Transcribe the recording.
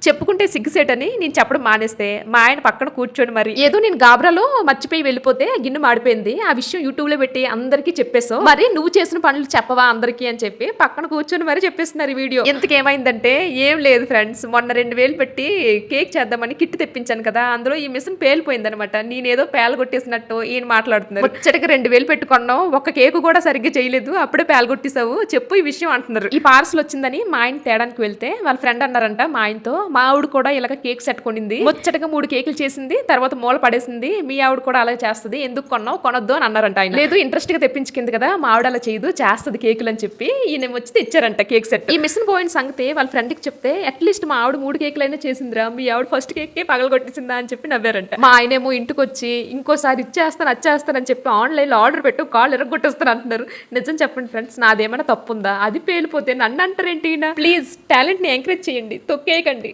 చెప్పుకుంటే సిగ్గుసేటని నేను చెప్పడం మానేస్తే మా ఆయన పక్కన కూర్చొని మరి ఏదో నేను గాబరాలో మర్చిపోయి వెళ్ళిపోతే గిన్నె మాడిపోయింది, ఆ విషయం యూట్యూబ్ లో పెట్టి అందరికీ చెప్పేసావు, మరి నువ్వు చేసిన పనులు చెప్పవా అందరికీ అని చెప్పి పక్కన కూర్చొని మరి చెప్పేస్తున్నారు ఈ వీడియో. ఎంతకేమైందంటే ఏం లేదు ఫ్రెండ్స్, మొన్న 2000 పెట్టి కేక్ చేద్దామని కిట్ తెప్పించాను కదా, అందులో ఈ మిషన్ పేలిపోయిందనమాట. నేనేదో పేలగొట్టేసినట్టు ఈయన మాట్లాడుతున్నారు. ముచ్చటకి 2000 పెట్టుకున్నావు, ఒక కేకు కూడా సరిగ్గా చేయలేదు, అప్పుడే పేలగొట్టేసావు, చెప్పు ఈ విషయం అంటున్నారు. ఈ పార్సల్ వచ్చిందని మా ఆయన తేడానికి వెళ్తే వాళ్ళ ఫ్రెండ్ అన్నారంట మా ఆయనతో, మా ఆవిడ కూడా ఇలాగ కేక్ సెట్ కొనింది, ముచ్చటగా 3 కేకులు చేసింది, తర్వాత మూల పడేసింది, మీ ఆవిడ కూడా అలాగే చేస్తుంది, ఎందుకు కొన్నావు కొనొద్దు అని అన్నారంట ఆయన. లేదు ఇంట్రెస్ట్ గా తెప్పించుకుంది కదా, మా ఆవిడ అలా చేయదు చేస్తుంది కేకులు అని చెప్పి ఈయన వచ్చి తెచ్చారంట కేక్ సెట్. ఈ మిషన్ పోయిన సంగతి వాళ్ళ ఫ్రెండ్ కి చెప్తే, అట్లీస్ట్ మా ఆవిడ 3 కేకులు అయినా చేసిందిరా, మీ ఆవిడ ఫస్ట్ కేక్ కే పగలగొట్టేసిందా అని చెప్పి నవ్వారంట. మా ఆయనేమో ఇంటికి వచ్చి ఇంకోసారి వచ్చేస్తానని చెప్పి ఆన్లైన్ లో ఆర్డర్ పెట్టు కాళ్ళు ఎరగొట్టేస్తాను అంటున్నారు. నిజం చెప్పండి ఫ్రెండ్స్, నాదేమైనా తప్పుందా? అది పేలిపోతే నన్ను అంటారేంటి? ప్లీజ్ టాలెంట్ ని ఎంకరేజ్ చేయండి, తొక్కేయకండి.